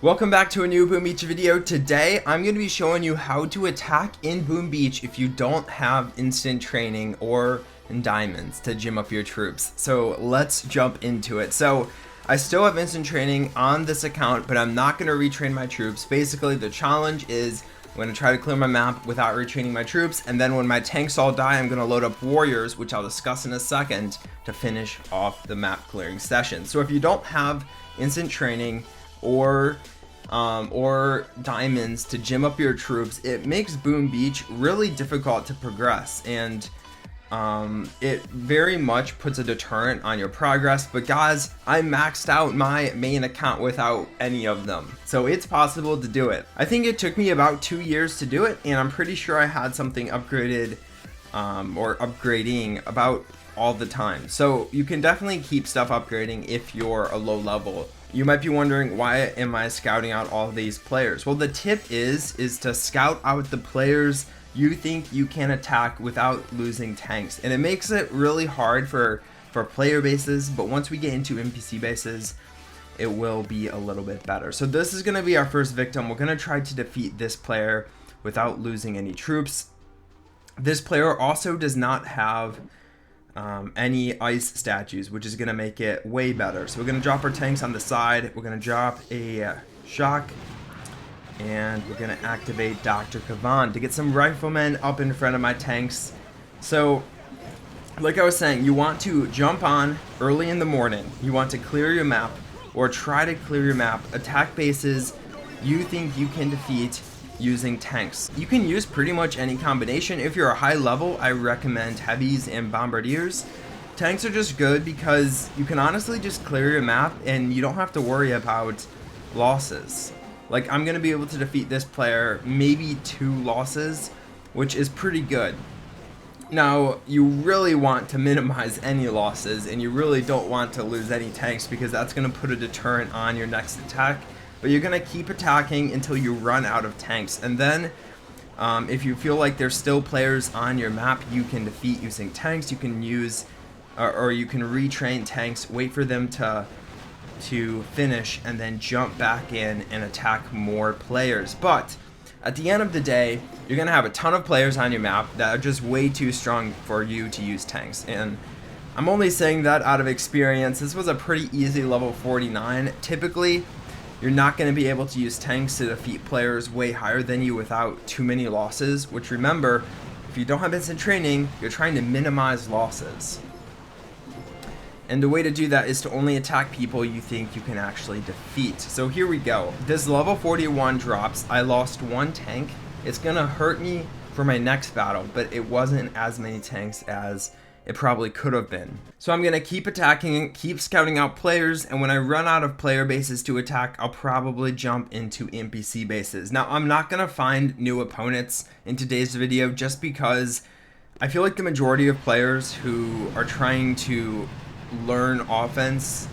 Welcome back to a new Boom Beach video. Today I'm going to be showing you how to attack in Boom Beach if you don't have instant training or in diamonds to gym up your troops. So let's jump into it. So I still have instant training on this account, but I'm not going to retrain my troops. Basically the challenge is I'm going to try to clear my map without retraining my troops, and then when my tanks all die I'm going to load up warriors, which I'll discuss in a second, to finish off the map clearing session. So if you don't have instant training or diamonds to gym up your troops, it makes Boom Beach really difficult to progress, and it very much puts a deterrent on your progress. But guys, I maxed out my main account without any of them, so it's possible to do it. I think it took me about 2 years to do it, and I'm pretty sure I had something upgraded or upgrading about all the time. So you can definitely keep stuff upgrading if you're a low level. You might be wondering, why am I scouting out all these players? Well, the tip is to scout out the players you think you can attack without losing tanks. And it makes it really hard for player bases, but once we get into NPC bases, it will be a little bit better. So this is going to be our first victim. We're going to try to defeat this player without losing any troops. This player also does not have any ice statues, which is going to make it way better. So we're going to drop our tanks on the side, we're going to drop a shock, and we're going to activate Dr. Kavan to get some riflemen up in front of my tanks. So like I was saying, you want to jump on early in the morning, you want to clear your map, or try to clear your map, attack bases you think you can defeat using tanks. You can use pretty much any combination. If you're a high level, I recommend heavies and bombardiers. Tanks are just good because you can honestly just clear your map and you don't have to worry about losses. Like, I'm gonna be able to defeat this player maybe 2 losses, which is pretty good. Now, you really want to minimize any losses, and you really don't want to lose any tanks, because that's gonna put a deterrent on your next attack. But you're going to keep attacking until you run out of tanks, and then if you feel like there's still players on your map you can defeat using tanks, you can use or you can retrain tanks, wait for them to finish, and then jump back in and attack more players. But at the end of the day, you're going to have a ton of players on your map that are just way too strong for you to use tanks, and I'm only saying that out of experience. This was a pretty easy level 49. Typically you're not going to be able to use tanks to defeat players way higher than you without too many losses, which, remember, if you don't have instant training, you're trying to minimize losses. And the way to do that is to only attack people you think you can actually defeat. So here we go. This level 41 drops. I lost 1 tank. It's going to hurt me for my next battle, but it wasn't as many tanks as it probably could have been. So I'm going to keep attacking, keep scouting out players, and when I run out of player bases to attack, I'll probably jump into NPC bases. Now, I'm not going to find new opponents in today's video, just because I feel like the majority of players who are trying to learn offense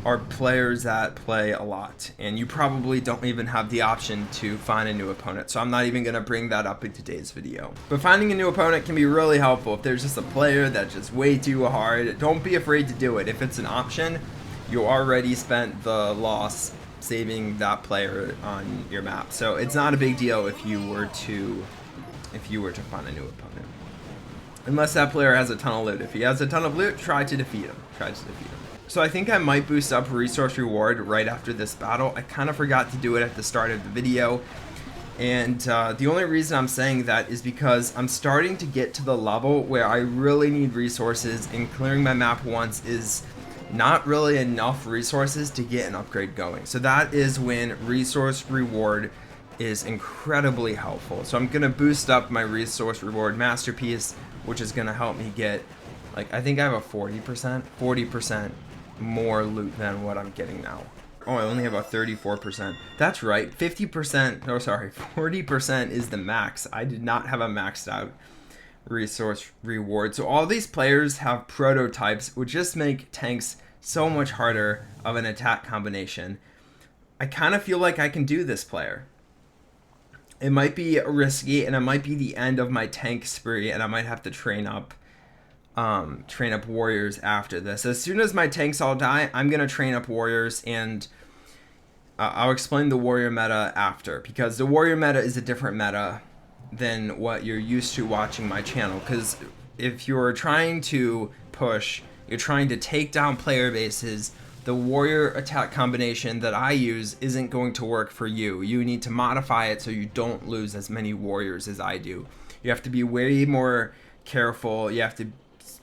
are players that play a lot, and you probably don't even have the option to find a new opponent, so I'm not even going to bring that up in today's video. But finding a new opponent can be really helpful. If there's just a player that's just way too hard, don't be afraid to do it. If it's an option, you already spent the loss saving that player on your map, so it's not a big deal if you were to find a new opponent, unless that player has a ton of loot. If he has a ton of loot, try to defeat him. So I think I might boost up resource reward right after this battle. I kind of forgot to do it at the start of the video, and the only reason I'm saying that is because I'm starting to get to the level where I really need resources, and clearing my map once is not really enough resources to get an upgrade going. So that is when resource reward is incredibly helpful. So I'm gonna boost up my resource reward masterpiece, which is gonna help me get, like, I think I have a 40% more loot than what I'm getting now. Oh, I only have a 34%. That's right, 50%, oh sorry, 40% is the max. I did not have a maxed out resource reward. So all these players have prototypes, which just make tanks so much harder of an attack combination. I kind of feel like I can do this player. It might be risky, and it might be the end of my tank spree, and I might have to train up warriors after this. As soon as my tanks all die, I'm gonna train up warriors, and I'll explain the warrior meta after, because the warrior meta is a different meta than what you're used to watching my channel. Because if you're trying to push, you're trying to take down player bases, the warrior attack combination that I use isn't going to work for you. You need to modify it so you don't lose as many warriors as I do. You have to be way more careful. You have to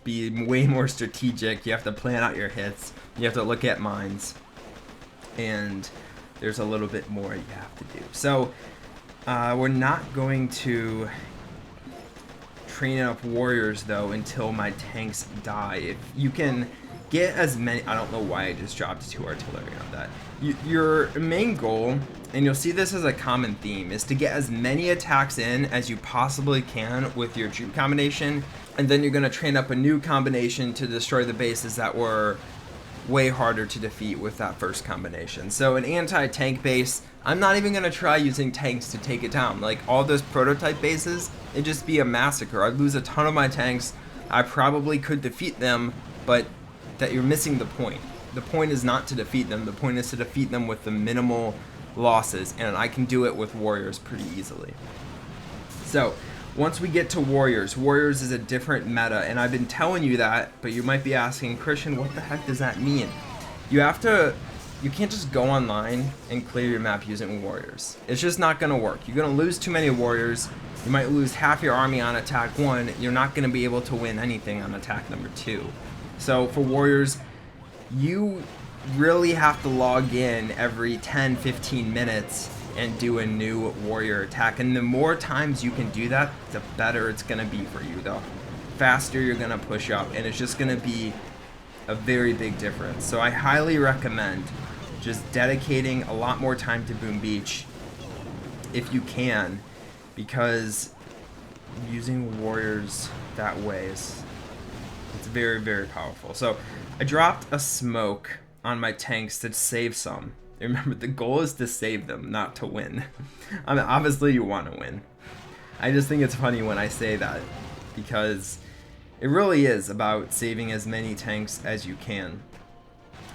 be way more strategic. You have to plan out your hits. You have to look at mines. And there's a little bit more you have to do. So we're not going to train up warriors though until my tanks die. If you can get as many, I don't know why I just dropped 2 artillery on that. Your main goal, and you'll see this as a common theme, is to get as many attacks in as you possibly can with your troop combination, and then you're going to train up a new combination to destroy the bases that were way harder to defeat with that first combination. So an anti-tank base, I'm not even going to try using tanks to take it down. Like all those prototype bases, it'd just be a massacre. I'd lose a ton of my tanks. I probably could defeat them, but that you're missing the point. The point is not to defeat them. The point is to defeat them with the minimal losses, and I can do it with warriors pretty easily. So once we get to warriors is a different meta, and I've been telling you that, but you might be asking, Christian, what the heck does that mean? You can't just go online and clear your map using warriors. It's just not gonna work. You're gonna lose too many warriors. You might lose half your army on attack 1. You're not gonna be able to win anything on attack number 2. So for warriors, you really have to log in every 10-15 minutes and do a new warrior attack, and the more times you can do that, the better it's gonna be for you. The faster you're gonna push up, and it's just gonna be a very big difference. So I highly recommend just dedicating a lot more time to Boom Beach if you can, because using warriors that way it's very, very powerful. So I dropped a smoke on my tanks to save some. Remember, the goal is to save them, not to win. I mean, obviously you want to win. I just think it's funny when I say that, because it really is about saving as many tanks as you can.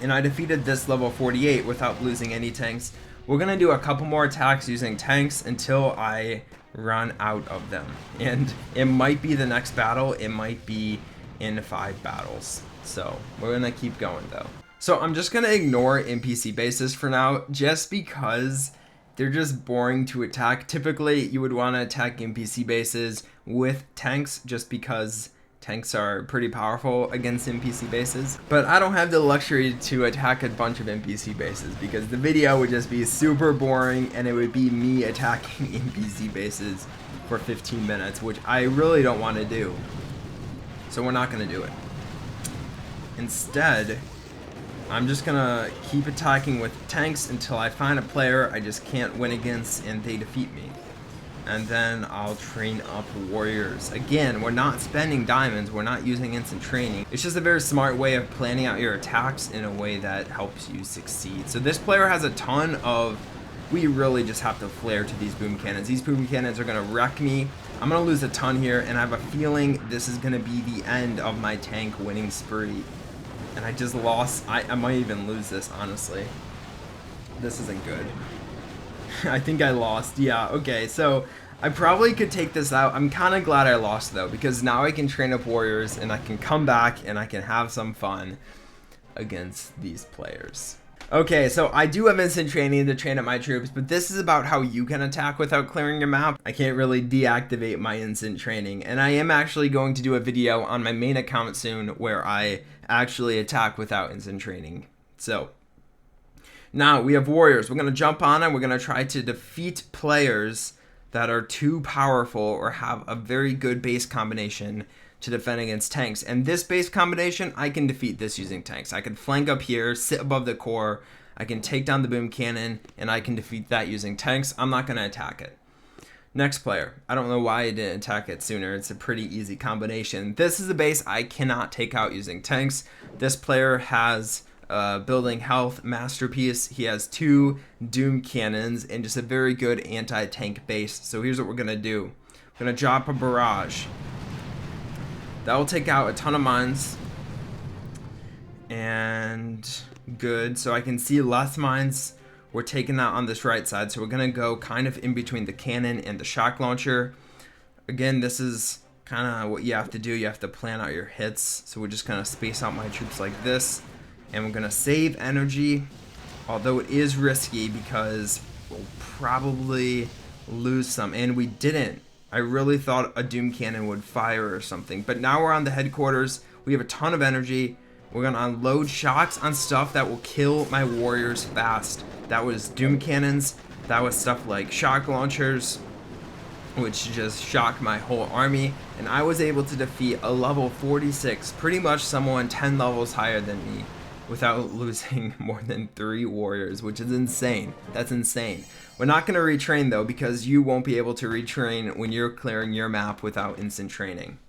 And I defeated this level 48 without losing any tanks. We're going to do a couple more attacks using tanks until I run out of them. And it might be the next battle, it might be in 5 battles. So we're going to keep going though. So I'm just going to ignore NPC bases for now, just because they're just boring to attack. Typically, you would want to attack NPC bases with tanks, just because tanks are pretty powerful against NPC bases. But I don't have the luxury to attack a bunch of NPC bases, because the video would just be super boring, and it would be me attacking NPC bases for 15 minutes, which I really don't want to do. So we're not going to do it. Instead, I'm just gonna keep attacking with tanks until I find a player I just can't win against and they defeat me. And then I'll train up warriors. Again, we're not spending diamonds, we're not using instant training. It's just a very smart way of planning out your attacks in a way that helps you succeed. So this player has a ton of, we really just have to flare to these boom cannons. These boom cannons are gonna wreck me. I'm gonna lose a ton here, and I have a feeling this is gonna be the end of my tank winning spree. And I just lost. I might even lose this, honestly. This isn't good. I think I lost. Yeah, okay, so I probably could take this out. I'm kind of glad I lost though, because now I can train up warriors and I can come back and I can have some fun against these players. Okay, so I do have instant training to train up my troops, but this is about how you can attack without clearing your map. I can't really deactivate my instant training, and I am actually going to do a video on my main account soon where I actually attack without instant training. So now we have warriors. We're going to jump on and we're going to try to defeat players that are too powerful or have a very good base combination to defend against tanks. And this base combination, I can defeat this using tanks. I can flank up here, sit above the core, I can take down the boom cannon, and I can defeat that using tanks. I'm not going to attack it. Next player. I don't know why I didn't attack it sooner. It's a pretty easy combination. This is a base I cannot take out using tanks. This player has building health masterpiece. He has 2 doom cannons and just a very good anti-tank base. So here's what we're going to do. We're going to drop a barrage. That will take out a ton of mines. And good. So I can see less mines we're taking that on this right side. So we're going to go kind of in between the cannon and the shock launcher. Again, this is kind of what you have to do. You have to plan out your hits. So we're just going to space out my troops like this. And we're going to save energy, although it is risky because we'll probably lose some. And we didn't. I really thought a Doom Cannon would fire or something. But now we're on the headquarters. We have a ton of energy. We're going to unload shocks on stuff that will kill my warriors fast. That was Doom Cannons. That was stuff like shock launchers, which just shocked my whole army. And I was able to defeat a level 46, pretty much someone 10 levels higher than me, without losing more than 3 warriors, which is insane. That's insane. We're not going to retrain though, because you won't be able to retrain when you're clearing your map without instant training.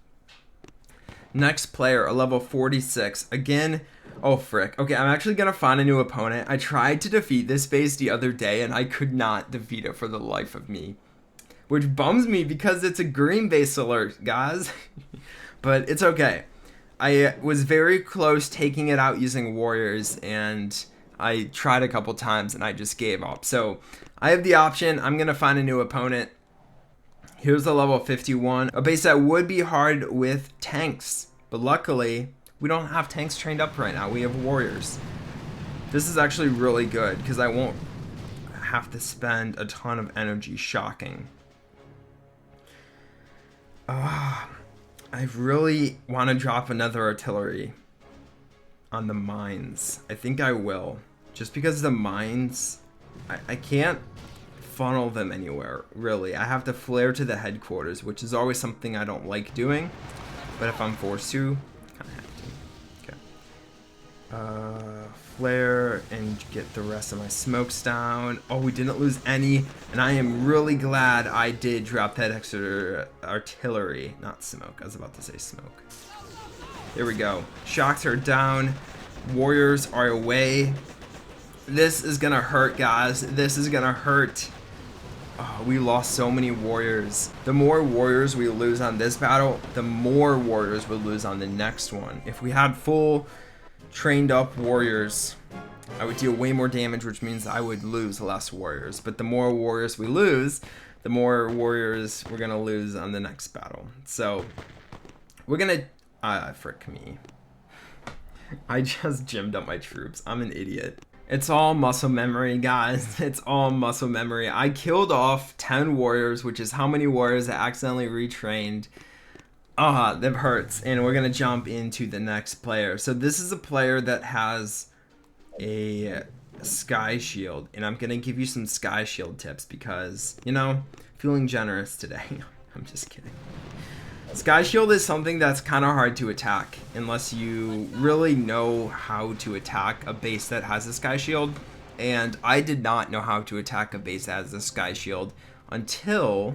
Next player, a level 46. Again, oh frick. Okay, I'm actually going to find a new opponent. I tried to defeat this base the other day and I could not defeat it for the life of me, which bums me because it's a green base alert, guys. But it's okay. I was very close taking it out using warriors, and I tried a couple times and I just gave up. So I have the option. I'm going to find a new opponent. Here's a level 51, a base that would be hard with tanks, but luckily we don't have tanks trained up right now. We have warriors. This is actually really good because I won't have to spend a ton of energy shocking. I really want to drop another artillery on the mines. I think I will, just because the mines, I can't funnel them anywhere, really. I have to flare to the headquarters, which is always something I don't like doing, but if I'm forced to, I kind of have to. Okay. Flare and get the rest of my smokes down. Oh, we didn't lose any, and I am really glad I did drop that extra artillery, not smoke. I was about to say smoke. There we go. Shocks are down. Warriors are away. This is gonna hurt, guys. This is gonna hurt. Oh, we lost so many warriors. The more warriors we lose on this battle, the more warriors we'll lose on the next one. If we had full trained up warriors, I would deal way more damage, which means I would lose less warriors. But the more warriors we lose, the more warriors we're gonna lose on the next battle. So we're gonna frick me. I just gymmed up my troops. I'm an idiot. It's all muscle memory, guys. It's all muscle memory. I killed off 10 warriors, which is how many warriors I accidentally retrained. That hurts. And we're going to jump into the next player. So this is a player that has a sky shield. And I'm going to give you some sky shield tips because, you know, feeling generous today. I'm just kidding. Sky shield is something that's kind of hard to attack unless you really know how to attack a base that has a sky shield. And I did not know how to attack a base that has a sky shield until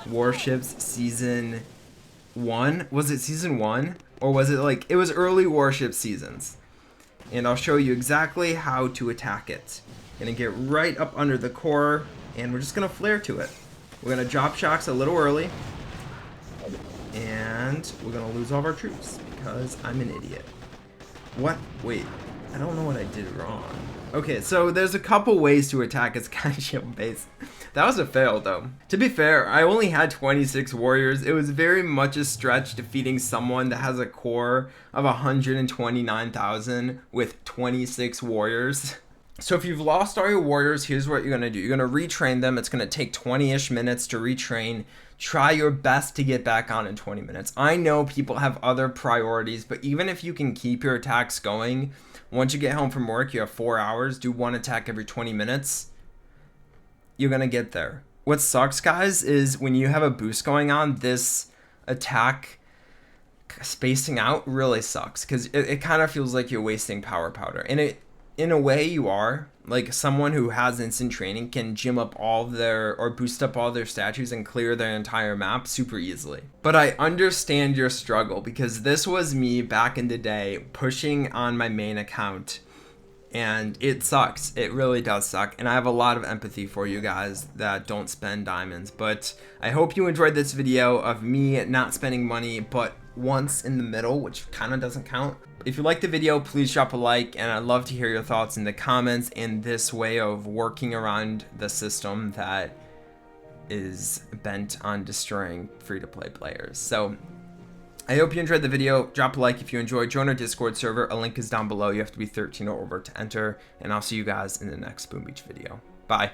Warships Season 1. Was it Season 1? Or was it like, it was early Warship Seasons. And I'll show you exactly how to attack it. Gonna get right up under the core and we're just gonna flare to it. We're gonna drop shocks a little early. And we're gonna lose all of our troops because I'm an idiot. What? Wait, I don't know what I did wrong. Okay, so there's a couple ways to attack a sky shield base. That was a fail though. To be fair, I only had 26 warriors. It was very much a stretch defeating someone that has a core of 129,000 with 26 warriors. So if you've lost all your warriors, here's what you're gonna do. You're gonna retrain them. It's gonna take 20-ish minutes to retrain. Try your best to get back on in 20 minutes. I know people have other priorities, but even if you can keep your attacks going, once you get home from work, you have 4 hours, do one attack every 20 minutes, you're gonna get there. What sucks, guys, is when you have a boost going on, this attack spacing out really sucks because it kind of feels like you're wasting power powder. And it, in a way, you are. Like, someone who has instant training can gym up all their, or boost up all their statues and clear their entire map super easily. But I understand your struggle because this was me back in the day pushing on my main account. And it sucks. It really does suck. And I have a lot of empathy for you guys that don't spend diamonds. But I hope you enjoyed this video of me not spending money, but once in the middle, which kind of doesn't count. If you liked the video, please drop a like, and I'd love to hear your thoughts in the comments and this way of working around the system that is bent on destroying free-to-play players. So I hope you enjoyed the video. Drop a like if you enjoyed. Join our Discord server. A link is down below. You have to be 13 or over to enter. And I'll see you guys in the next Boom Beach video. Bye.